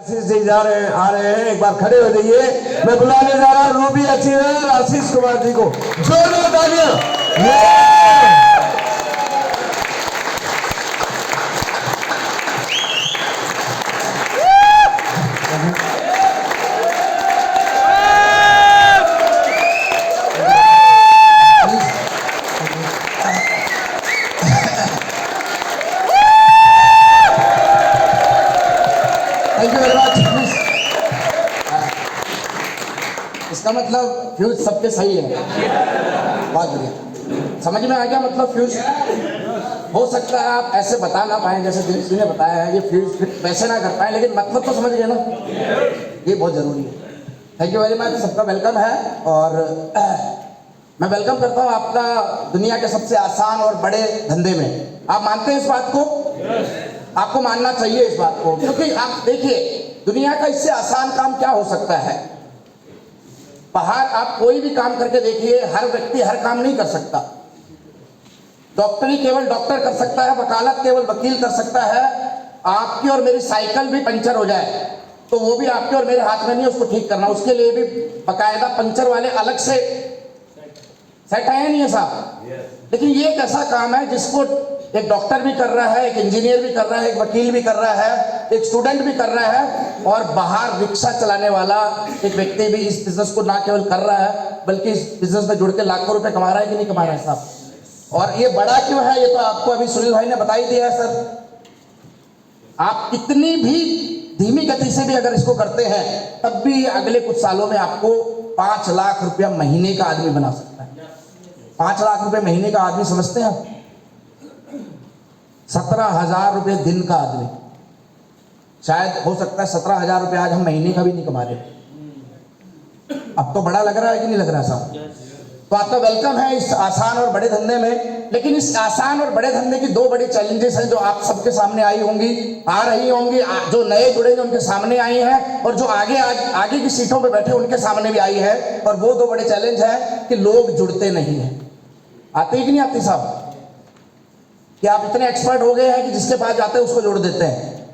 जी जा रहे हैं, आ रहे हैं, एक बार खड़े हो जाइए। मैं बुलाने जा रहा हूँ रूबी अचीवर आशीष कुमार जी को। जोरदार तालियां। Thank you very much. इसका मतलब फ्यूज सबके सही है। बहुत बढ़िया, समझ में आ गया। मतलब फ्यूज हो सकता है आप ऐसे बता ना पाए जैसे दिनेश जी ने बताया है, ये फ्यूज वैसे ना कर पाए, लेकिन मतलब तो समझ गए ना, ये बहुत जरूरी है। थैंक यू वेरी मच, सबका वेलकम है। और मैं वेलकम करता हूँ आपका दुनिया के सबसे आसान और बड़े धंधे में। आप मानते हैं इस बात को? आपको मानना चाहिए इस बात को, क्योंकि आप देखिए दुनिया का इससे आसान काम क्या हो सकता है। बाहर आप कोई भी काम करके देखिए, हर व्यक्ति हर काम नहीं कर सकता। डॉक्टरी केवल डॉक्टर कर सकता है, वकालत केवल वकील कर सकता है। आपकी और मेरी साइकिल भी पंचर हो जाए तो वो भी आपके और मेरे हाथ में नहीं है उसको ठीक करना, उसके लिए भी बकायदा पंचर वाले अलग से सेट है नहीं है साहब। लेकिन ये एक ऐसा काम है जिसको एक डॉक्टर भी कर रहा है, एक इंजीनियर भी कर रहा है, एक वकील भी कर रहा है, एक स्टूडेंट भी कर रहा है, और बाहर रिक्शा चलाने वाला एक व्यक्ति भी इस बिजनेस को ना केवल कर रहा है बल्कि इस बिजनेस में जुड़ के लाखों रुपए कमा रहा है कि नहीं कमा रहा है साहब। और ये बड़ा क्यों है ये तो आपको अभी सुनील भाई ने बता ही दिया है सर। आप कितनी भी धीमी गति से भी अगर इसको करते हैं तब भी अगले कुछ सालों में आपको 5 लाख रुपया महीने का आदमी बना सकता है। 5 लाख रुपए महीने का आदमी समझते हैं आप? 17,000 रुपये दिन का आदमी, शायद हो सकता है 17,000 रुपये आज हम महीने का भी नहीं कमा रहे। अब तो बड़ा लग रहा है कि नहीं लग रहा साहब? तो आपका वेलकम है इस आसान और बड़े धंधे में। लेकिन इस आसान और बड़े धंधे की 2 बड़ी चैलेंजेस हैं जो आप सबके सामने आई होंगी, आ रही होंगी। जो नए जुड़ेंगे उनके सामने आई हैं, और जो आगे की सीटों पे बैठे उनके सामने भी आई है। और वो 2 बड़े चैलेंज हैं कि लोग जुड़ते नहीं हैं। आते ही कि नहीं आती साहब? कि आप इतने एक्सपर्ट हो गए हैं कि जिसके पास जाते हैं उसको जोड़ देते हैं,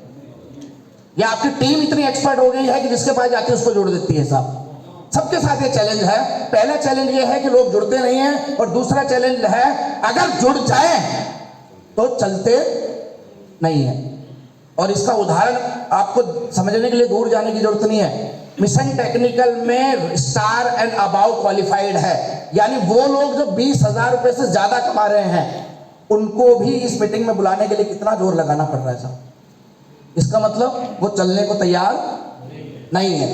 या आपकी टीम इतनी एक्सपर्ट हो गई है कि जिसके पास जाते हैं उसको जोड़ देती है साहब। सबके साथ ये चैलेंज है। पहला चैलेंज ये है कि लोग जुड़ते नहीं हैं, और दूसरा चैलेंज है अगर जुड़ जाए तो चलते नहीं है। और इसका उदाहरण आपको समझने के लिए दूर जाने की जरूरत नहीं है। मिशन टेक्निकल में स्टार एंड अबाउ क्वालिफाइड है, यानी वो लोग जो 20,000 रुपए से ज्यादा कमा रहे हैं उनको भी इस मीटिंग में बुलाने के लिए कितना जोर लगाना पड़ रहा है साहब। इसका मतलब वो चलने को तैयार नहीं है।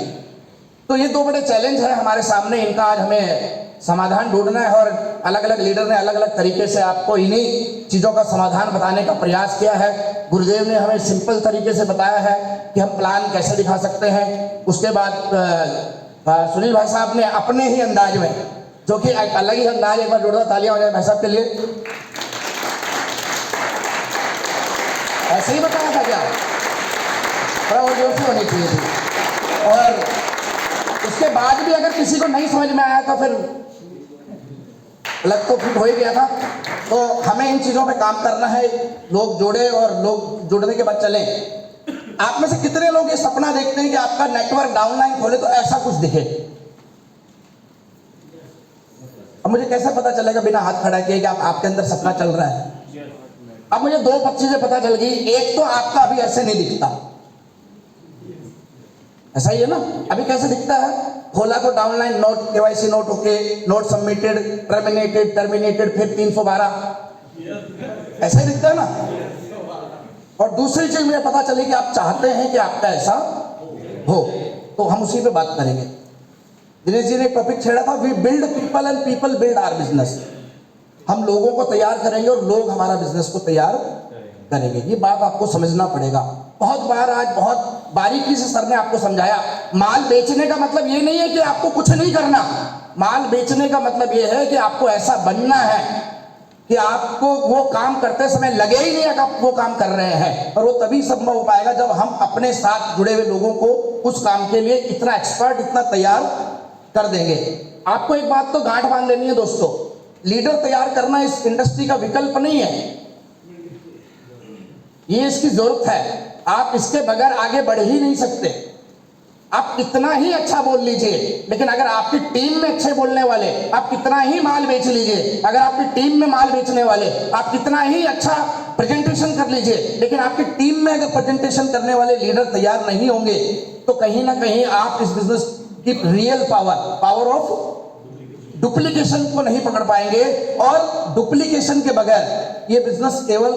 तो ये 2 बड़े चैलेंज हैं हमारे सामने, इनका आज हमें समाधान ढूंढना है। और अलग अलग लीडर ने अलग अलग तरीके से आपको इन्हीं चीज़ों का समाधान बताने का प्रयास किया है। गुरुदेव ने हमें सिंपल तरीके से बताया है कि हम प्लान कैसे दिखा सकते हैं। उसके बाद सुनील भाई साहब ने अपने ही अंदाज में, जो कि एक अलग ही अंदाज, एक बार जोरदार तालियां हो जाए भाई साहब के लिए। ऐसे ही बताया था क्या? थोड़ा और जोर से होनी चाहिए थी। और उसके बाद भी अगर किसी को नहीं समझ में आया तो फिर लग तो फिट हो ही गया था। तो हमें इन चीज़ों पे काम करना है। लोग जुड़े और लोग जुड़ने के बाद चलें। आप में से कितने लोग ये सपना देखते हैं कि आपका नेटवर्क डाउनलाइन खोले तो ऐसा कुछ दिखे? अब मुझे कैसे पता चलेगा बिना हाथ खड़ा किए कि आपके अंदर सपना चल रहा है? अब मुझे 2 चीजें पता चल गई। एक तो आपका अभी ऐसे नहीं दिखता, ऐसा ही है ना? अभी कैसे दिखता है? खोला तो downline note, KYC note okay, note submitted, terminated, फिर 312, ऐसा ही दिखता है ना? और दूसरी चीज मुझे पता चली कि आप चाहते हैं कि आपका ऐसा हो, तो हम उसी पे बात करेंगे। दिनेश जी ने एक टॉपिक छेड़ा था, we build people and people build our business. हम लोगों को तैयार करेंगे और लोग हमारा बिजनेस को तैयार करेंगे। ये बात आपको समझना पड़ेगा। बहुत बार आज बहुत बारीकी से सर ने आपको समझाया, माल बेचने का मतलब ये नहीं है कि आपको कुछ नहीं करना। माल बेचने का मतलब ये है कि आपको ऐसा बनना है कि आपको वो काम करते समय लगे ही नहीं कि आप वो काम कर रहे हैं। और वो तभी संभव हो पाएगा जब हम अपने साथ जुड़े हुए लोगों को उस काम के लिए इतना एक्सपर्ट, इतना तैयार कर देंगे। आपको एक बात तो गांठ बांध लेनी है दोस्तों, लीडर तैयार करना इस इंडस्ट्री का विकल्प नहीं है, ये इसकी जरूरत है। आप इसके बगैर आगे बढ़ ही नहीं सकते। आप कितना ही अच्छा बोल लीजिए, लेकिन अगर आपकी टीम में अच्छे बोलने वाले, आप कितना ही माल बेच लीजिए, अगर आपकी टीम में माल बेचने वाले, आप कितना ही अच्छा प्रेजेंटेशन कर लीजिए, लेकिन आपकी टीम में अगर प्रेजेंटेशन करने वाले लीडर तैयार नहीं होंगे, तो कहीं ना कहीं आप इस बिजनेस की रियल पावर ऑफ डुप्लीकेशन को नहीं पकड़ पाएंगे। और डुप्लीकेशन के बगैर ये बिजनेस केवल,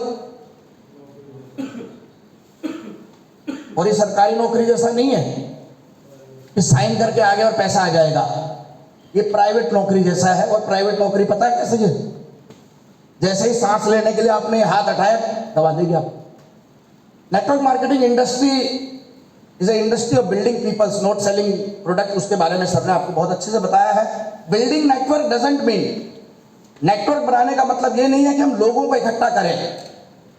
और ये सरकारी नौकरी जैसा नहीं है कि साइन करके आ गया और पैसा आ जाएगा। ये प्राइवेट नौकरी जैसा है। और प्राइवेट नौकरी पता है कैसे है? जैसे ही सांस लेने के लिए आपने हाथ उठाया, दबा देगी आप। Network marketing industry is a industry of building peoples, not selling product. उसके बारे में सर ने आपको बहुत अच्छे से बताया है। Building network doesn't mean, network बनाने का मतलब ये नहीं है कि हम लोगों को इकट्ठा करें।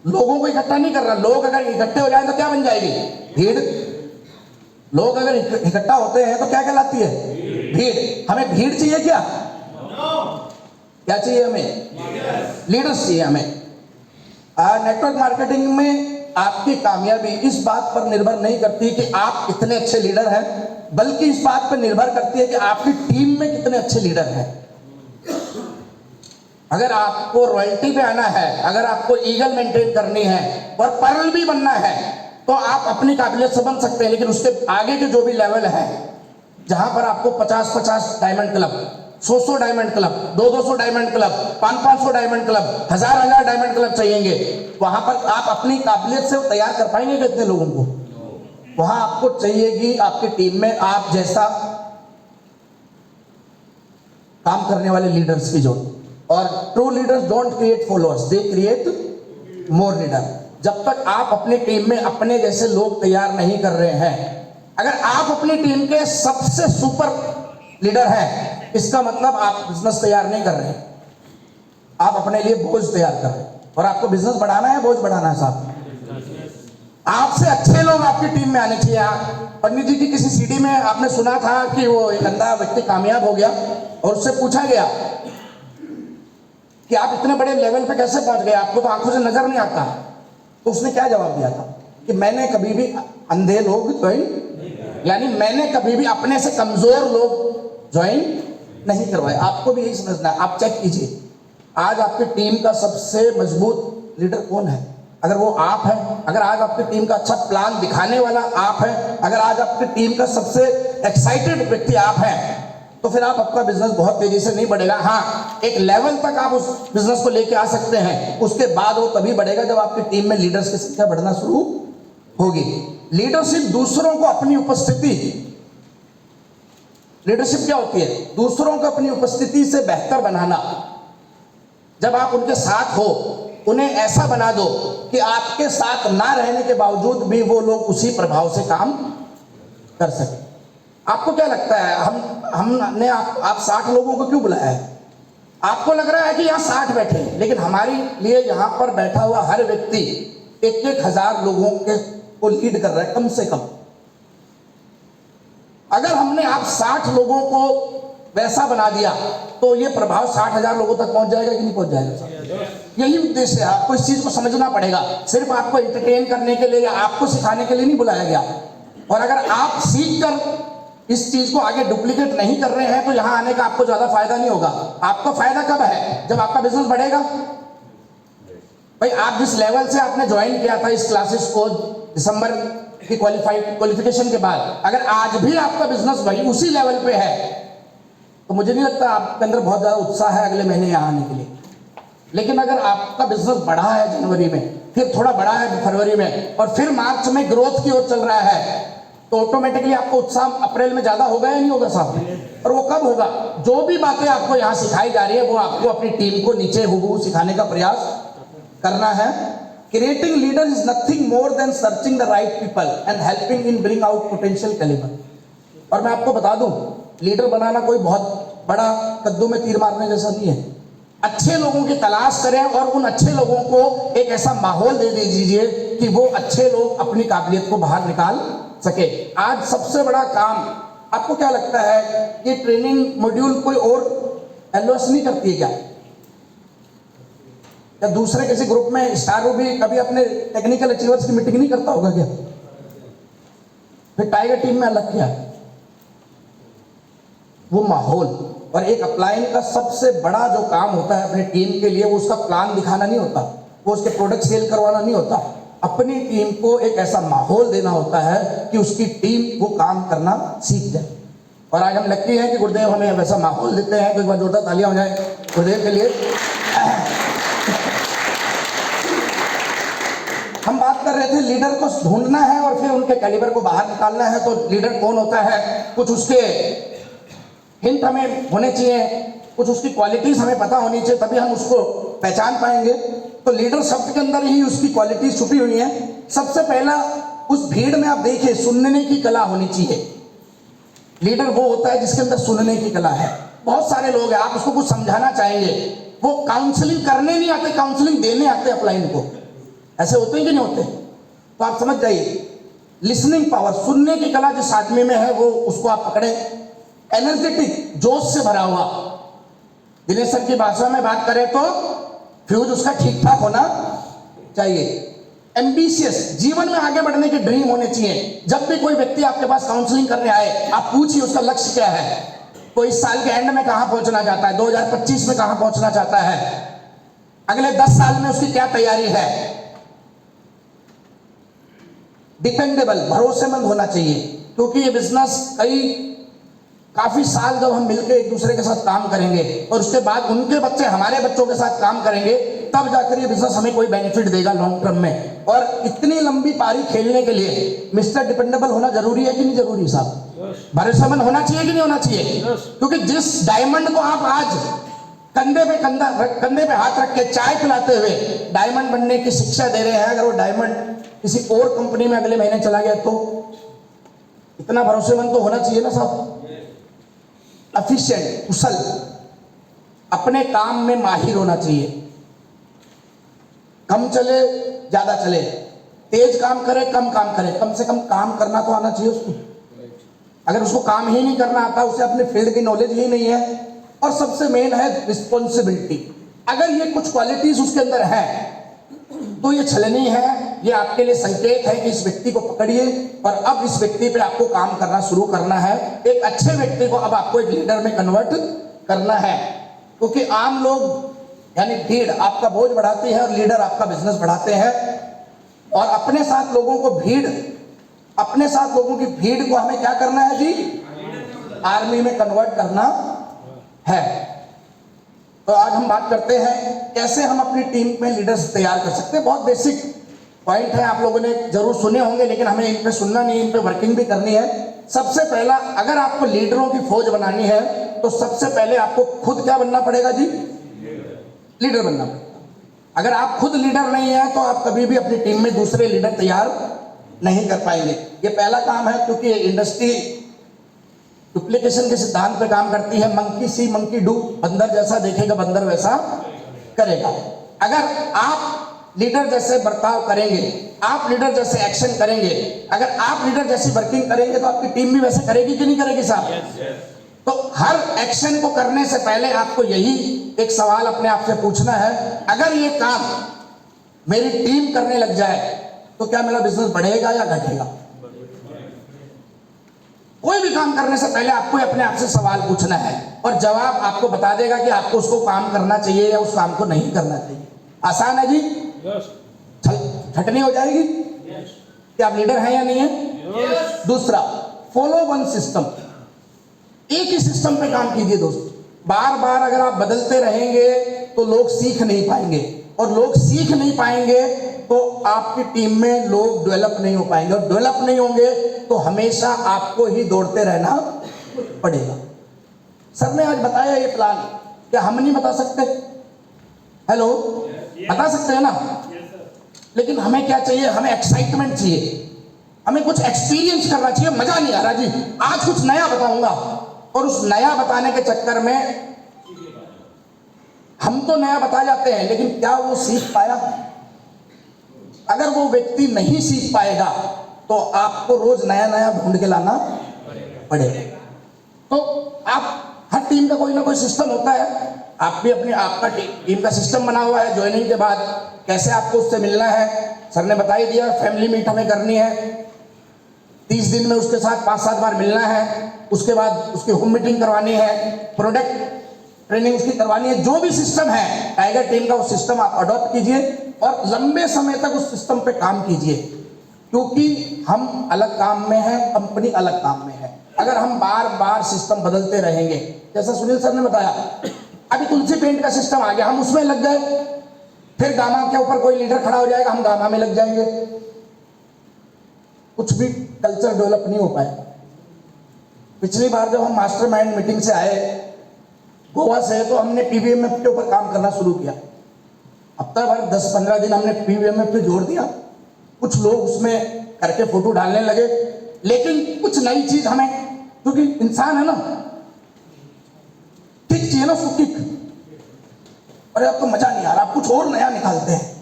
लोगों को इकट्ठा नहीं कर रहा। लोग अगर इकट्ठे हो जाए तो क्या बन जाएगी? भीड़। लोग अगर इकट्ठा होते हैं तो क्या कहलाती है? भीड़। हमें भीड़ चाहिए क्या? क्या चाहिए हमें? लीडर्स चाहिए हमें। नेटवर्क मार्केटिंग में आपकी कामयाबी इस बात पर निर्भर नहीं करती कि आप कितने अच्छे लीडर हैं, बल्कि इस बात पर निर्भर करती है कि आपकी टीम में कितने अच्छे लीडर हैं। अगर आपको रॉयल्टी पे आना है, अगर आपको ईगल मेंटेन करनी है और पर्ल भी बनना है, तो आप अपनी काबिलियत से बन सकते हैं। लेकिन उसके आगे के जो भी लेवल है, जहां पर आपको 50-50 diamond club, 100-100 diamond club, 200-200 diamond club, 500-500 diamond club, 1000-1000 diamond club चाहिएंगे, वहां पर आप अपनी काबिलियत से तैयार कर पाएंगे कितने लोगों को? वहां आपको चाहिएगी आपकी टीम में आप जैसा काम करने वाले लीडर्स की जरूरत। और true leaders don't create followers, they create more leader. जब तक आप अपनी टीम में अपने जैसे लोग तैयार नहीं कर रहे हैं, अगर आप अपनी टीम के सबसे सुपर लीडर हैं, इसका मतलब आप बिजनेस तैयार नहीं कर रहे हैं, आप अपने लिए बोझ तैयार कर रहे हैं। और आपको बिजनेस बढ़ाना है, बोझ बढ़ाना है साहब। आपसे अच्छे लोग आपकी टीम में आने चाहिए। पंडित जी की किसी सीडी में आपने सुना था कि वो एक अंधा व्यक्ति कामयाब हो गया और उससे पूछा गया कि आप इतने बड़े लेवल पे कैसे पहुंच गए, आपको तो आंखों से नजर नहीं आता। तो उसने क्या जवाब दिया था कि मैंने कभी भी अंधे लोग ज्वाइन, यानी मैंने कभी भी अपने से कमजोर लोग ज्वाइन नहीं करवाए। आपको भी यही समझना है। आप चेक कीजिए आज आपकी टीम का सबसे मजबूत लीडर कौन है? अगर वो आप हैं, अगर आज आपकी टीम का अच्छा प्लान दिखाने वाला आप हैं, अगर आज आपकी टीम का सबसे एक्साइटेड व्यक्ति आप हैं, तो फिर आपका बिजनेस बहुत तेजी से नहीं बढ़ेगा। हाँ, एक लेवल तक आप उस बिजनेस को लेके आ सकते हैं, उसके बाद वो तभी बढ़ेगा जब आपकी टीम में लीडर्स की संख्या बढ़ना शुरू होगी। लीडरशिप दूसरों को अपनी उपस्थिति, लीडरशिप क्या होती है? दूसरों को अपनी उपस्थिति से बेहतर बनाना। जब आप उनके साथ हो, उन्हें ऐसा बना दो कि आपके साथ ना रहने के बावजूद भी वो लोग उसी प्रभाव से काम कर सके। आपको क्या लगता है हमने आप 60 लोगों को क्यों बुलाया है? आपको लग रहा है कि यहाँ 60 बैठे हैं, लेकिन हमारे लिए यहाँ पर बैठा हुआ हर व्यक्ति 1-1 लोगों को लीड कर रहा है कम से कम। अगर हमने आप 60 लोगों को वैसा बना दिया तो ये प्रभाव 60,000 लोगों तक पहुंच जाएगा कि नहीं पहुंच जाएगा? यही उद्देश्य है। आपको इस चीज को समझना पड़ेगा। सिर्फ आपको एंटरटेन करने के लिए या आपको सिखाने के लिए नहीं बुलाया गया। और अगर आप सीख कर इस चीज को आगे डुप्लीकेट नहीं कर रहे हैं तो यहां आने का आपको ज्यादा फायदा नहीं होगा। आपको फायदा कब है? जब आपका बिजनेस बढ़ेगा। भाई आप जिस लेवल से आपने ज्वाइन किया था इस क्लासेस को दिसंबर की क्वालिफिकेशन के बाद, अगर आज भी आपका बिजनेस वही उसी लेवल पे है, तो मुझे नहीं लगता आपके अंदर बहुत ज्यादा उत्साह है अगले महीने यहाँ आने के लिए। लेकिन अगर आपका बिजनेस बढ़ा है जनवरी में, फिर थोड़ा बढ़ा है फरवरी में, और फिर मार्च में ग्रोथ की ओर चल रहा है, तो ऑटोमेटिकली आपको उत्साह अप्रैल में ज्यादा होगा या नहीं होगा साहब? और वो कब होगा? जो भी बातें आपको यहाँ सिखाई जा रही है वो आपको अपनी टीम को नीचे हुबहू सिखाने का प्रयास करना है। Creating leader is nothing more than searching the right people and helping in bring out potential calibre. और मैं आपको बता दूं, लीडर बनाना कोई बहुत बड़ा कद्दू में तीर मारने जैसा नहीं है। अच्छे लोगों की तलाश करें और उन अच्छे लोगों को एक ऐसा माहौल दे दीजिए कि वो अच्छे लोग अपनी काबिलियत को बाहर निकाल सके। आज सबसे बड़ा काम, आपको क्या लगता है ये ट्रेनिंग मॉड्यूल कोई और एलओएस नहीं करती है क्या? या दूसरे किसी ग्रुप में स्टार भी कभी अपने टेक्निकल अचीवर्स की मीटिंग नहीं करता होगा क्या? फिर टाइगर टीम में अलग क्या? वो माहौल। और एक अपलाइन का सबसे बड़ा जो काम होता है अपनी टीम के लिए, वो उसका प्लान दिखाना नहीं होता, वो उसके प्रोडक्ट सेल करवाना नहीं होता, अपनी टीम को एक ऐसा माहौल देना होता है कि उसकी टीम वो काम करना सीख जाए। और आज हम लकी हैं कि गुरुदेव हमें वैसा माहौल देते हैं। तो एक बार जोरदार तालियां हो जाए गुरुदेव के लिए। हम बात कर रहे थे लीडर को ढूंढना है और फिर उनके कैलिबर को बाहर निकालना है। तो लीडर कौन होता है, कुछ उसके हिंट हमें होने चाहिए, कुछ उसकी क्वालिटीज हमें पता होनी चाहिए, तभी हम उसको पहचान पाएंगे। तो लीडर शब्द के अंदर ही उसकी क्वालिटीज छुपी हुई हैं। सबसे पहला, उस भीड़ में आप देखिए सुनने की कला होनी चाहिए। लीडर वो होता है जिसके अंदर सुनने की कला है। बहुत सारे लोग हैं, आप उसको कुछ समझाना चाहेंगे, वो काउंसलिंग करने नहीं आते, काउंसलिंग देने आते अपलाइन को। ऐसे होते हैं कि नहीं होते? तो आप समझ जाइए, लिसनिंग पावर, सुनने की कला जिस आदमी में है वो उसको आप पकड़े। एनर्जेटिक, जोश से भरा हुआ, दिनेश सर की भाषा में बात करें तो फ्यूज उसका ठीक ठाक होना चाहिए। एम्बिशियस, जीवन में आगे बढ़ने के ड्रीम होने चाहिए। जब भी कोई व्यक्ति आपके पास काउंसलिंग करने आए, आप पूछिए उसका लक्ष्य क्या है। कोई इस साल के एंड में कहां पहुंचना चाहता है, 2025 में कहां पहुंचना चाहता है, अगले 10 साल में उसकी क्या तैयारी है। डिपेंडेबल, भरोसेमंद होना चाहिए, क्योंकि ये बिजनेस काफी साल जब हम मिलकर एक दूसरे के साथ काम करेंगे और उसके बाद उनके बच्चे हमारे बच्चों के साथ काम करेंगे, तब जाकर ये बिजनेस हमें कोई बेनिफिट देगा लॉन्ग टर्म में। और इतनी लंबी पारी खेलने के लिए मिस्टर डिपेंडेबल होना जरूरी है कि नहीं जरूरी साहब? भरोसेमंद होना चाहिए कि नहीं होना चाहिए? क्योंकि जिस डायमंड को आप आज कंधे पे हाथ रख के चाय पिलाते हुए डायमंड बनने की शिक्षा दे रहे हैं, अगर वो डायमंड किसी और कंपनी में अगले महीने चला गया तो इतना भरोसेमंद तो होना चाहिए ना साहब। एफिशिएंट, कुशल, अपने काम में माहिर होना चाहिए। कम चले ज्यादा चले, तेज काम करे कम काम करे, कम से कम काम करना तो आना चाहिए उसको। अगर उसको काम ही नहीं करना आता, उसे अपने फील्ड की नॉलेज ही नहीं है। और सबसे मेन है रिस्पॉन्सिबिलिटी। अगर ये कुछ क्वालिटीज उसके अंदर है तो ये छलनी है, ये आपके लिए संकेत है कि इस व्यक्ति को पकड़िए और अब इस व्यक्ति पे आपको काम करना शुरू करना है। एक अच्छे व्यक्ति को अब आपको एक लीडर में कन्वर्ट करना है, क्योंकि आम लोग यानी भीड़ आपका बोझ बढ़ाती है और लीडर आपका बिजनेस बढ़ाते हैं। और अपने साथ लोगों की भीड़ को हमें क्या करना है जी? आर्मी में कन्वर्ट करना है। तो आज हम बात करते हैं कैसे हम अपनी टीम में लीडर्स तैयार कर सकते हैं। बहुत बेसिक पॉइंट है, आप लोगों ने जरूर सुने होंगे, लेकिन हमें इन पे सुनना नहीं, इन पे वर्किंग भी करनी है। सबसे पहला, अगर आपको लीडरों की फौज बनानी है तो सबसे पहले आपको खुद क्या बनना पड़ेगा जी? लीडर बनना पड़ेगा। अगर आप खुद लीडर नहीं है तो आप कभी भी अपनी टीम में दूसरे लीडर तैयार नहीं कर पाएंगे। ये पहला काम है, क्योंकि ये इंडस्ट्री डुप्लीकेशन के सिद्धांत पे काम करती है। मंकी सी मंकी डू, बंदर जैसा देखेगा बंदर वैसा करेगा। अगर आप लीडर जैसे बर्ताव करेंगे, आप लीडर जैसे एक्शन करेंगे, अगर आप लीडर जैसी वर्किंग करेंगे तो आपकी टीम भी वैसे करेगी कि नहीं करेगी साहब? तो हर एक्शन को करने से पहले आपको यही एक सवाल अपने आप से पूछना है, अगर ये काम मेरी टीम करने लग जाए तो क्या मेरा बिजनेस बढ़ेगा या घटेगा? कोई भी काम करने से पहले आपको अपने आप से सवाल पूछना है और जवाब आपको बता देगा कि आपको उसको काम करना चाहिए या उस काम को नहीं करना चाहिए। आसान है जी? छटनी हो जाएगी कि आप लीडर हैं या नहीं है। दूसरा, फॉलो वन सिस्टम। एक ही सिस्टम पे काम कीजिए दोस्त। बार बार अगर आप बदलते रहेंगे तो लोग सीख नहीं पाएंगे, और लोग सीख नहीं पाएंगे तो आपकी टीम में लोग डेवलप नहीं हो पाएंगे, और डेवलप नहीं होंगे तो हमेशा आपको ही दौड़ते रहना पड़ेगा। सर ने आज बताया ये प्लान, क्या हम नहीं बता सकते? हेलो, बता सकते हैं ना? लेकिन हमें क्या चाहिए? हमें एक्साइटमेंट चाहिए, हमें कुछ एक्सपीरियंस करना चाहिए। मजा नहीं आ रहा जी, आज कुछ नया बताऊंगा, और उस नया बताने के चक्कर में हम तो नया बता जाते हैं, लेकिन क्या वो सीख पाया? अगर वो व्यक्ति नहीं सीख पाएगा तो आपको रोज नया नया ढूंढ के लाना पड़ेगा। तो आप हर टीम का कोई ना कोई सिस्टम होता है, आप भी आपका टीम का सिस्टम बना हुआ है। ज्वाइनिंग के बाद कैसे आपको उससे मिलना है, सर ने बता ही दिया। फैमिली मीट हमें करनी है, 30 दिन में उसके साथ 5-7 बार मिलना है, उसके बाद उसकी होम मीटिंग करवानी है, प्रोडक्ट ट्रेनिंग उसकी करवानी है। जो भी सिस्टम है टाइगर टीम का, वो सिस्टम आप अडॉप्ट कीजिए और लंबे समय तक उस सिस्टम पे काम कीजिए, क्योंकि हम अलग काम में हैं, कंपनी अलग काम में है। अगर हम बार बार सिस्टम बदलते रहेंगे, जैसा सुनील सर ने बताया, अभी तुलसी पेंट का सिस्टम आ गया, हम उसमें लग गए, फिर गामा के ऊपर कोई लीडर खड़ा हो जाएगा, हम गामा में लग जाएंगे, कुछ भी कल्चर डेवलप नहीं हो पाएगा। पिछली बार जब हम मास्टरमाइंड मीटिंग से आए गोवा से, तो हमने पीवीएमएफ के ऊपर काम करना शुरू किया। हफ्ता भर 10-15 दिन हमने पीवीएमएफ पे जोड़ दिया, कुछ लोग उसमें करके फोटो डालने लगे, लेकिन कुछ नई चीज हमें, क्योंकि इंसान है ना, किक चाहिए ना उसको, किक। अरे अब तो मजा नहीं आ रहा, आप कुछ और नया निकालते हैं।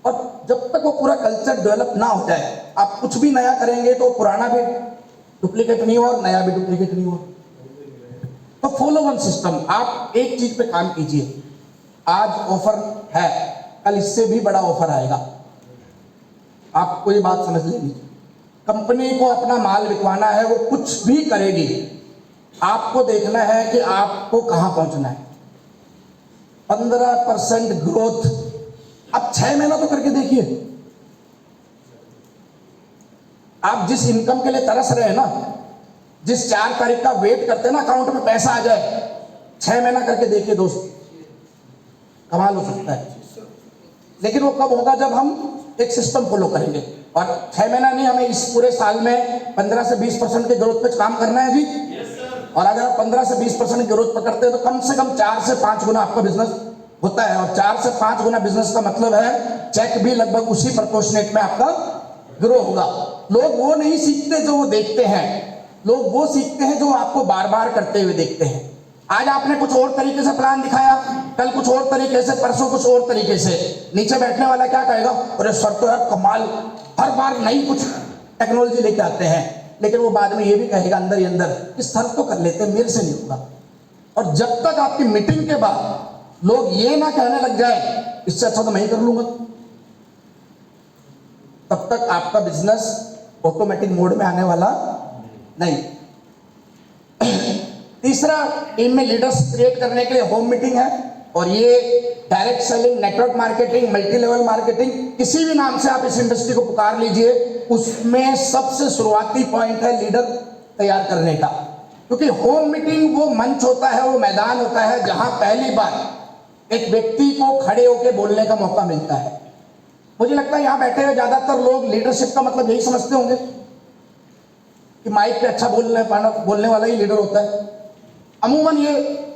और जब तक वो पूरा कल्चर डेवलप ना हो जाए, आप कुछ भी नया करेंगे तो पुराना भी डुप्लीकेट नहीं हो और नया भी डुप्लीकेट नहीं हो। तो फॉलो वन सिस्टम, आप एक चीज पे काम कीजिए। आज ऑफर है, कल इससे भी बड़ा ऑफर आएगा, आपको ये बात समझ लेनी। कंपनी को अपना माल बिकवाना है, वो कुछ भी करेगी, आपको देखना है कि आपको कहां पहुंचना है। 15% ग्रोथ, अब 6 महीना तो करके देखिए। आप जिस इनकम के लिए तरस रहे हैं ना, जिस 4 तारीख का वेट करते हैं ना अकाउंट में पैसा आ जाए, 6 महीना करके देखिए दोस्त, कमाल हो सकता है। लेकिन वो कब होगा? जब हम एक सिस्टम फॉलो करेंगे। और 6 महीना नहीं, हमें इस पूरे साल में 15 से 20% के ग्रोथ पे काम करना है जी। और अगर आप 15 से 20% ग्रोथ पकड़ते हैं तो कम से कम 4 से 5 गुना आपका बिजनेस होता है। और 4 से 5 गुना बिजनेस का मतलब है चेक भी लगभग उसी प्रोपोर्शनेट में आपका ग्रो होगा। लोग वो नहीं सीखते जो वो देखते हैं, लोग वो सीखते हैं जो आपको बार बार करते हुए देखते हैं। आज आपने कुछ और तरीके से प्लान दिखाया, कल कुछ और तरीके से, परसों कुछ और तरीके से। नीचे बैठने वाला क्या कहेगा? अरे सर तो यार कमाल, हर बार नई कुछ टेक्नोलॉजी लेके आते हैं। लेकिन वो बाद में ये भी कहेगा अंदर ही अंदर कि सर तो कर लेते हैं, मेरे से नहीं होगा। और जब तक आपकी मीटिंग के बाद लोग ये ना कहने लग जाए इससे अच्छा तो मैं ही कर लूंगा, तब तक आपका बिजनेस ऑटोमेटिक मोड में आने वाला नहीं। तीसरा, टीम में लीडर्स क्रिएट करने के लिए होम मीटिंग है। और ये direct selling, network marketing, multi level marketing, किसी भी नाम से आप इस इंडस्ट्री को पुकार लीजिए, उसमें सबसे शुरुआती पॉइंट है लीडर तैयार करने का। क्योंकि होम मीटिंग वो मंच होता है, वो मैदान होता है जहां पहली बार एक व्यक्ति को खड़े होकर बोलने का मौका मिलता है। मुझे लगता है यहां बैठे हुए ज्यादातर लोग लीडरशिप का मतलब यही समझते होंगे कि माइक पे अच्छा बोलने वाला ही लीडर होता है। अमूमन ये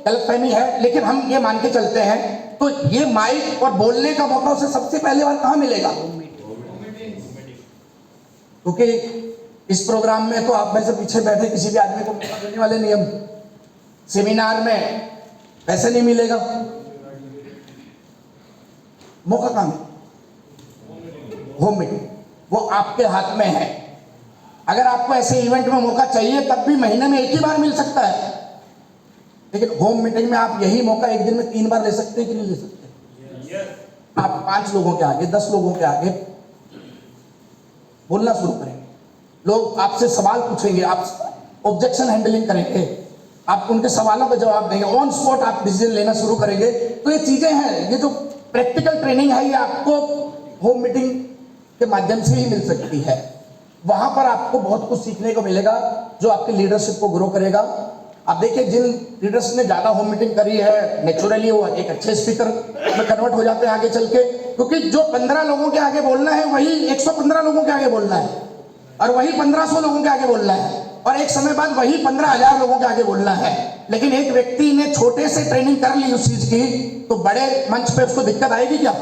गलतफहमी है, लेकिन हम ये मान के चलते हैं। तो ये माइक और बोलने का मौका उसे सबसे पहले बार कहां मिलेगा? क्योंकि इस प्रोग्राम में तो आप में से पीछे बैठे किसी भी आदमी को मौका देने वाले नियम, सेमिनार में पैसे नहीं मिलेगा, मौका कहां है? होम मीटिंग, वो आपके हाथ में है। अगर आपको ऐसे इवेंट में मौका चाहिए तब भी महीने में एक ही बार मिल सकता है, लेकिन होम मीटिंग में आप यही मौका एक दिन में 3 बार ले सकते हैं कि नहीं ले सकते? आप 5 लोगों के आगे, 10 लोगों के आगे बोलना शुरू करेंगे, लोग आपसे सवाल पूछेंगे, आप ऑब्जेक्शन हैंडलिंग करेंगे, आप उनके सवालों का जवाब देंगे, ऑन स्पॉट आप डिसीजन लेना शुरू करेंगे। तो ये चीजें हैं, ये जो प्रैक्टिकल ट्रेनिंग है, ये आपको होम मीटिंग के माध्यम से ही मिल सकती है। वहां पर आपको बहुत कुछ सीखने को मिलेगा जो आपकी लीडरशिप को ग्रो करेगा। आप देखिए, जिन लीडर्स ने ज्यादा होम मीटिंग करी है, नेचुरली वो एक अच्छे स्पीकर में कन्वर्ट हो जाते हैं आगे चल के। क्योंकि जो 15 लोगों के आगे बोलना है वही 115 लोगों के आगे बोलना है, और वही 1500 लोगों के आगे बोलना है, और एक समय बाद वही 15,000 लोगों के आगे बोलना है। लेकिन एक व्यक्ति ने छोटे से ट्रेनिंग कर ली उस चीज की, तो बड़े मंच पे उसको दिक्कत आएगी क्या?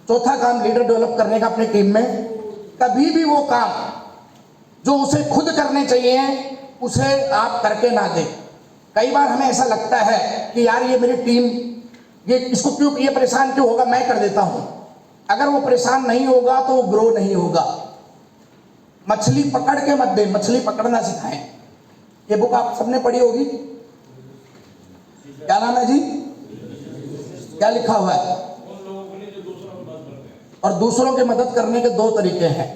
चौथा काम लीडर डेवलप करने का अपनी टीम में, कभी भी वो काम जो उसे खुद करने चाहिए उसे आप करके ना दें। कई बार हमें ऐसा लगता है कि यार ये मेरी टीम, ये इसको क्यों, ये परेशान क्यों होगा, मैं कर देता हूं। अगर वो परेशान नहीं होगा तो वो ग्रो नहीं होगा। मछली पकड़ के मत दे, मछली पकड़ना सिखाएं। ये बुक आप सबने पढ़ी होगी, क्या नाम है जी? क्या लिखा हुआ है? और दूसरों की मदद करने के दो तरीके हैं।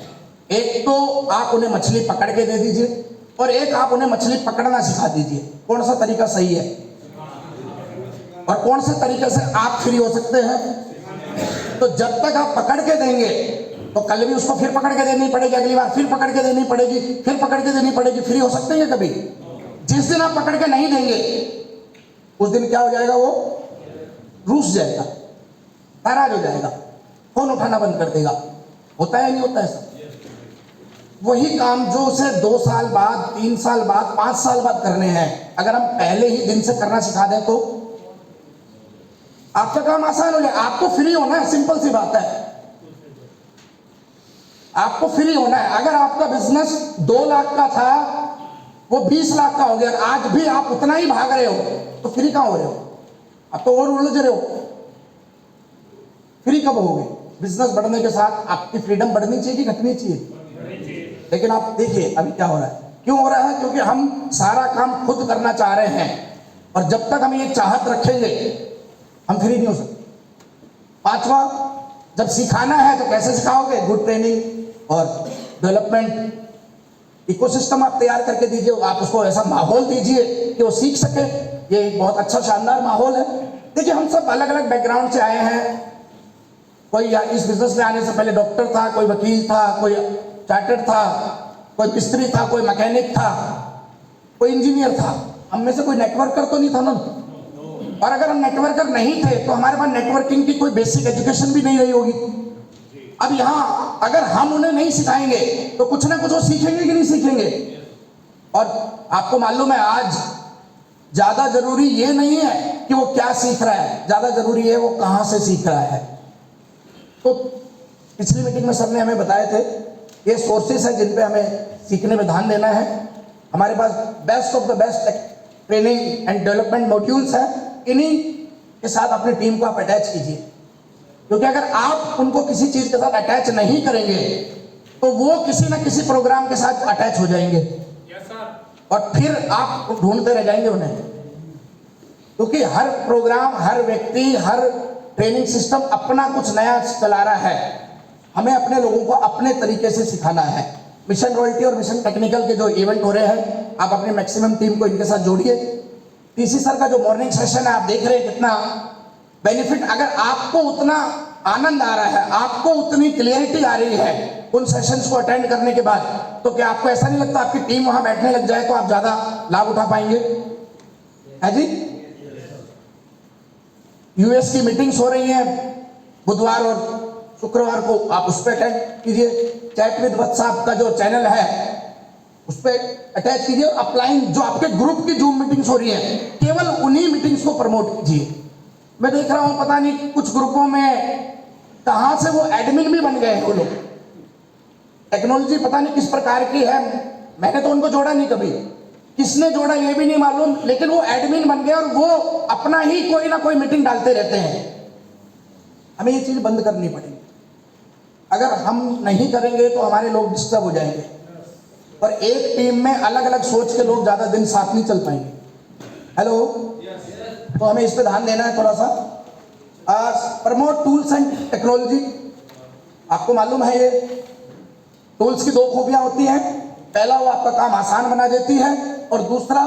एक तो आप उन्हें मछली पकड़ के दे दीजिए और एक आप उन्हें मछली पकड़ना सिखा दीजिए। कौन सा तरीका सही है और कौन से तरीके से आप फ्री हो सकते हैं? तो जब तक आप पकड़ के देंगे तो कल भी उसको फिर पकड़ के देनी पड़ेगी, अगली बार फिर पकड़ के देनी पड़ेगी, फिर पकड़ के देनी पड़ेगी। फ्री हो सकते हैं कभी? जिस दिन आप पकड़ के नहीं देंगे उस दिन क्या हो जाएगा? वो रूस जाएगा, नाराज हो जाएगा, फोन उठाना बंद कर देगा। होता है नहीं होता है सर? वही काम जो उसे 2 साल बाद, 3 साल बाद, 5 साल बाद करने हैं, अगर हम पहले ही दिन से करना सिखा दें तो आपका काम आसान हो जाए। आपको फ्री होना है, सिंपल सी बात है, आपको फ्री होना है। अगर आपका बिजनेस 2 लाख का था वो 20 लाख का हो गया, आज भी आप उतना ही भाग रहे हो, तो फ्री कहां हो रहे हो? अब तो और उलझ रहे हो। फ्री कब होगे? बिजनेस बढ़ने के साथ आपकी फ्रीडम बढ़नी चाहिए कि घटनी चाहिए? लेकिन आप देखिए अभी क्या हो रहा है। क्यों हो रहा है? क्योंकि हम सारा काम खुद करना चाह रहे हैं और जब तक हम ये चाहत रखेंगे हम फ्री नहीं हो सकते। 5वां, जब सिखाना है तो कैसे सिखाओगे? गुड ट्रेनिंग और डेवलपमेंट इकोसिस्टम आप तैयार करके दीजिए, आप उसको ऐसा माहौल दीजिए कि वो सीख सके। ये एक बहुत अच्छा शानदार माहौल है। देखिए हम सब अलग अलग बैकग्राउंड से आए हैं। कोई इस बिजनेस में आने से पहले डॉक्टर था, कोई वकील था, कोई चार्टर्ड था, कोई मिस्त्री था, कोई मैकेनिक था, कोई इंजीनियर था। हम में से कोई नेटवर्कर तो नहीं था ना। और अगर हम नेटवर्कर नहीं थे तो हमारे पास नेटवर्किंग की कोई बेसिक एजुकेशन भी नहीं रही होगी। अब यहाँ अगर हम उन्हें नहीं सिखाएंगे तो कुछ ना कुछ वो सीखेंगे कि नहीं सीखेंगे? और आपको मालूम है आज ज्यादा जरूरी ये नहीं है कि वो क्या सीख रहा है, ज्यादा जरूरी है वो कहां से सीख रहा है। तो पिछली मीटिंग में सर ने हमें बताए थे ये सोर्सेस है जिन पे हमें सीखने में ध्यान देना है। हमारे पास best of the best training and development modules है। इन्हीं के साथ अपनी टीम को आप अटैच कीजिए, क्योंकि अगर आप उनको किसी चीज के साथ अटैच नहीं करेंगे तो वो किसी ना किसी प्रोग्राम के साथ अटैच हो जाएंगे। और फिर आप ढूंढते रह जाएंगे उन्हें, क्योंकि हर प्रोग्राम, हर व्यक्ति, हर ट्रेनिंग सिस्टम अपना कुछ नया चला रहा है। हमें अपने लोगों को अपने तरीके से सिखाना है। मिशन रॉयल्टी और मिशन टेक्निकल के जो इवेंट हो रहे हैं, आप अपनी मैक्सिमम टीम को इनके साथ जोड़िए। टीसी सर का जो मॉर्निंग सेशन है आप देख रहे हैं कितना बेनिफिट। अगर आपको उतना आनंद आ रहा है, आपको उतनी क्लियरिटी आ रही है उन सेशंस को अटेंड करने के बाद, तो क्या आपको ऐसा नहीं लगता आपकी टीम वहां बैठने लग जाए तो आप ज्यादा लाभ उठा पाएंगे? है जी? यूएस की मीटिंग्स हो रही हैं बुधवार और शुक्रवार को, आप उस पर अटेंड कीजिए। चैट विद व्हाट्सएप का जो चैनल है उस पर अटैच कीजिए। अपलाइन जो आपके ग्रुप की जूम मीटिंग्स हो रही है, केवल उन्हीं मीटिंग्स को प्रमोट कीजिए। मैं देख रहा हूं पता नहीं कुछ ग्रुपों में कहां से वो एडमिन भी बन गए हैं वो लोग। टेक्नोलॉजी पता नहीं किस प्रकार की है, मैंने तो उनको जोड़ा नहीं कभी, किसने जोड़ा ये भी नहीं मालूम, लेकिन वो एडमिन बन गए और वो अपना ही कोई ना कोई मीटिंग डालते रहते हैं। हमें ये चीज बंद करनी पड़ेगी। अगर हम नहीं करेंगे तो हमारे लोग डिस्टर्ब हो जाएंगे और एक टीम में अलग अलग सोच के लोग ज्यादा दिन साथ नहीं चल पाएंगे। हेलो, तो हमें इस पे ध्यान देना है थोड़ा सा। Promote tools and technology. आपको मालूम है ये टूल्स की 2 खूबियां होती हैं। पहला, वो आपका काम आसान बना देती है और दूसरा,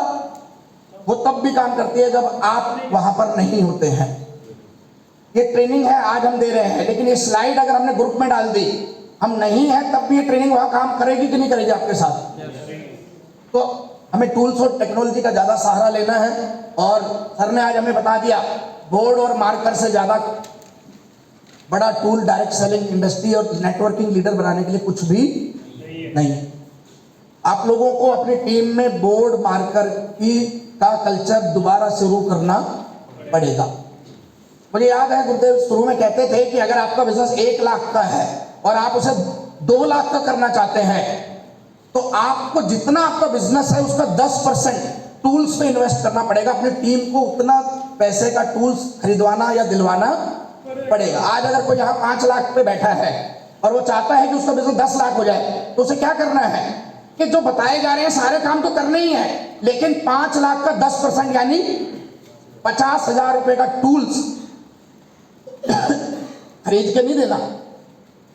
वो तब भी काम करती है जब आप वहां पर नहीं होते हैं। ये ट्रेनिंग है आज हम दे रहे हैं, लेकिन ये स्लाइड अगर हमने ग्रुप में डाल दी, हम नहीं है तब भी ये ट्रेनिंग वहां काम करेगी कि नहीं करेगी आपके साथ? तो हमें टूल्स और टेक्नोलॉजी का ज्यादा सहारा लेना है। और सर ने आज हमें बता दिया बोर्ड और मार्कर से ज्यादा बड़ा टूल डायरेक्ट सेलिंग इंडस्ट्री और नेटवर्किंग लीडर बनाने के लिए कुछ भी नहीं है। आप लोगों को अपनी टीम में बोर्ड मार्कर का कल्चर दोबारा शुरू करना पड़ेगा। मुझे याद है गुरुदेव शुरू में कहते थे कि अगर आपका बिजनेस 1 लाख का है और आप उसे 2 लाख का करना चाहते हैं तो आपको जितना आपका बिजनेस है उसका 10% टूल्स पे इन्वेस्ट करना पड़ेगा। अपनी टीम को उतना पैसे का टूल्स खरीदवाना या दिलवाना पड़ेगा। आज अगर कोई यहाँ 5 लाख पे बैठा है और वो चाहता है कि उसका बिजनेस 10 लाख हो जाए, तो उसे क्या करना है कि जो बताए जा रहे हैं सारे काम तो करने ही है, लेकिन 5 लाख का 10% यानी 50,000 रुपए का टूल्स खरीद के नहीं देना,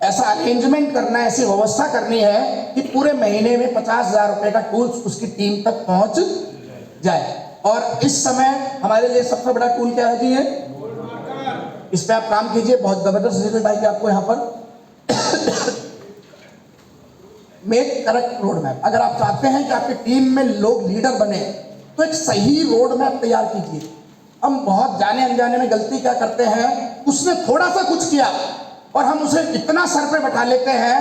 ऐसा अरेंजमेंट करना है, ऐसी व्यवस्था करनी है कि पूरे महीने में 50,000 रुपए का टूल्स उसकी टीम तक पहुंच जाए। और इस समय हमारे लिए सबसे बड़ा टूल क्या है जी? ये इस पे आप काम कीजिए, बहुत जबरदस्त रिजल्ट आएंगे आपको यहाँ पर। Make correct road map. अगर आप चाहते हैं कि आपकी टीम में लोग लीडर बने तो एक सही रोड मैप तैयार कीजिए। हम बहुत जाने अनजाने में गलती क्या करते हैं, उसने थोड़ा सा कुछ किया और हम उसे इतना सर पे बैठा लेते हैं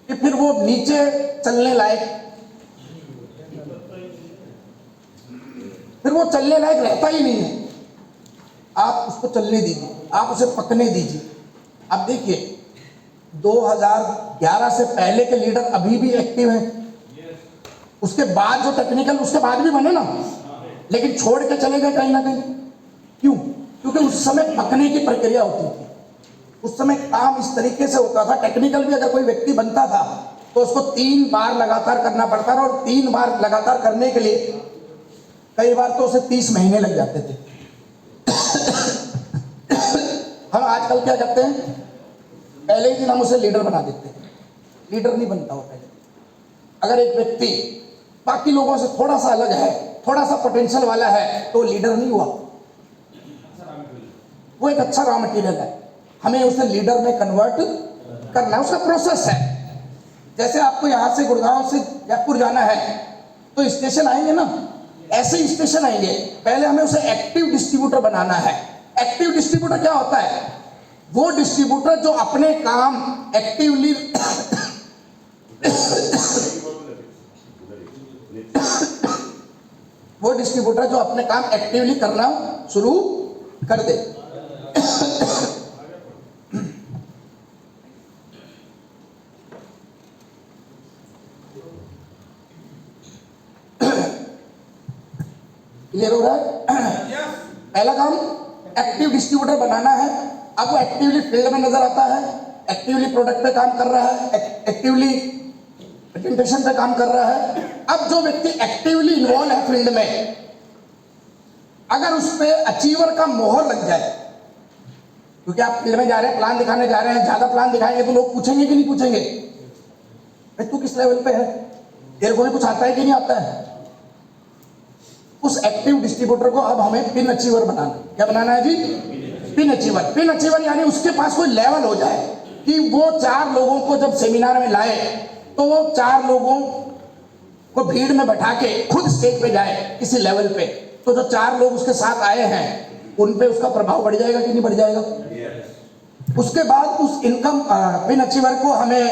कि फिर वो नीचे चलने लायक, फिर वो चलने लायक रहता ही नहीं है। आप उसको चलने दीजिए, आप उसे पकने दीजिए। अब देखिए 2011 से पहले के लीडर अभी भी एक्टिव हैं, उसके बाद जो टेक्निकल उसके बाद भी बने ना, लेकिन छोड़ के चले गए कहीं ना कहीं। क्यों? क्योंकि उस समय पकने की प्रक्रिया होती थी, उस समय काम इस तरीके से होता था। टेक्निकल भी अगर कोई व्यक्ति बनता था तो उसको 3 बार लगातार करना पड़ता था, और 3 बार लगातार करने के लिए कई बार तो उसे 30 महीने लग जाते थे। हम आजकल क्या करते हैं, पहले ही दिन हम उसे लीडर बना देते हैं। लीडर नहीं बनता वो पहले। अगर एक व्यक्ति बाकी लोगों से थोड़ा सा अलग है, थोड़ा सा पोटेंशियल वाला है, तो लीडर नहीं हुआ, वो एक अच्छा रॉ मटेरियल है। हमें उसे लीडर में कन्वर्ट करना, उसका प्रोसेस है। जैसे आपको यहां से गुड़गांव से जयपुर जाना है तो स्टेशन आएंगे ना, ऐसे ही स्टेशन आएंगे। पहले हमें उसे एक्टिव डिस्ट्रीब्यूटर बनाना है। एक्टिव डिस्ट्रीब्यूटर क्या होता है? वो डिस्ट्रीब्यूटर जो अपने काम एक्टिवली वो डिस्ट्रीब्यूटर जो अपने काम एक्टिवली करना शुरू कर दे। क्लियर हो रहा है? पहला काम एक्टिव डिस्ट्रीब्यूटर बनाना है। अब वो एक्टिवली फील्ड में नजर आता है, एक्टिवली प्रोडक्ट पे काम कर रहा है, एक्टिवली प्रेजेंटेशन पे काम कर रहा है। अब जो व्यक्ति एक्टिवली इन्वॉल्व है फील्ड में, अगर उस पे अचीवर का मोहर लग जाए, क्योंकि आप फील्ड में जा रहे हैं, प्लान दिखाने जा रहे हैं, ज्यादा प्लान दिखाएंगे तो लोग पूछेंगे कि नहीं पूछेंगे, भाई तू किस लेवल पे है, तेरे को भी कुछ आता है कि नहीं आता है। उस एक्टिव डिस्ट्रीब्यूटर को अब हमें पिन अचीवर बनाना। क्या बनाना है जी? Pin achiever. पिन अचीवर यानी उसके पास कोई लेवल हो जाए कि वो 4 लोगों को जब सेमिनार में लाए तो वो 4 लोगों को भीड़ में बैठा के खुद स्टेज पे जाए किसी लेवल पे, तो जो 4 लोग उसके साथ आए हैं उन पे उसका प्रभाव बढ़ जाएगा कि नहीं बढ़ जाएगा। उसके बाद उस इनकम पिन अचीवर को हमें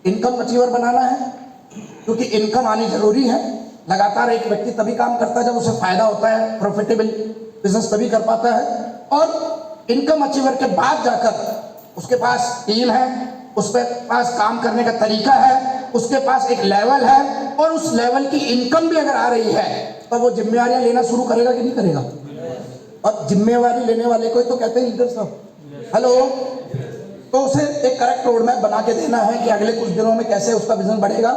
इनकम अचीवर बनाना है, क्योंकि इनकम आनी जरूरी है। लगातार एक व्यक्ति तभी काम करता है जब उसे फायदा होता है, प्रॉफिटेबल बिजनेस तभी कर पाता है। और इनकम अचीवर के बाद जाकर उसके पास टीम है, उसके पास काम करने का तरीका है, उसके पास एक लेवल है, और उस लेवल की इनकम भी अगर आ रही है तो वो जिम्मेवारियां लेना शुरू करेगा कि नहीं करेगा। और जिम्मेवारी लेने वाले को तो कहते हैं लीडर साहब। हेलो, तो उसे एक करेक्ट रोड मैप बना के देना है कि अगले कुछ दिनों में कैसे उसका बिजनेस बढ़ेगा।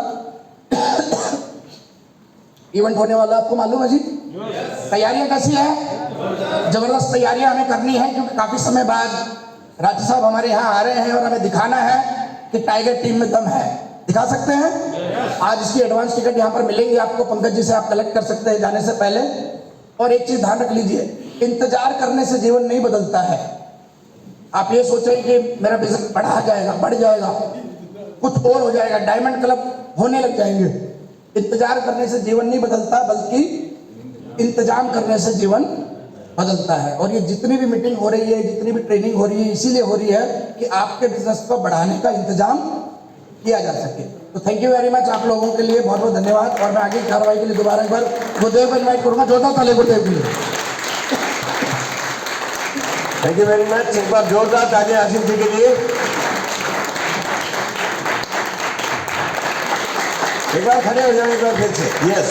इवेंट होने वाला आपको मालूम है जी। तैयारियां कैसी है? जबरदस्त तैयारियां हमें करनी है, क्योंकि काफी समय बाद राजा साहब हमारे यहाँ आ रहे हैं और हमें दिखाना है कि टाइगर टीम में दम है। दिखा सकते हैं? आज इसकी एडवांस टिकट यहाँ पर मिलेंगी आपको, पंकज जी से आप कलेक्ट कर सकते हैं जाने से पहले। और एक चीज ध्यान रख लीजिए, इंतजार करने से जीवन नहीं बदलता है। आप ये सोचें कि मेरा बिजनेस बढ़ा जाएगा, बढ़ जाएगा, कुछ और हो जाएगा, डायमंड क्लब होने लग जाएंगे। इंतजार करने से जीवन नहीं बदलता, बल्कि इंतजाम करने से जीवन बदलता है। और ये जितनी भी मीटिंग हो रही है, जितनी भी ट्रेनिंग हो रही है, इसीलिए हो रही है कि आपके बिजनेस को बढ़ाने का इंतजाम किया जा सके। तो थैंक यू वेरी मच आप लोगों के लिए, बहुत बहुत धन्यवाद। और मैं आगे की कार्रवाई के लिए दोबारा एक बार गुरुदेव को इन्वाइट करूंगा। जोरदार ताली गुरुदेव के लिए। Thank you very much. एक बार जोरदार ताली आसिफ जी के लिए। एक बार खड़े हो जाए एक बार फिर से। यस।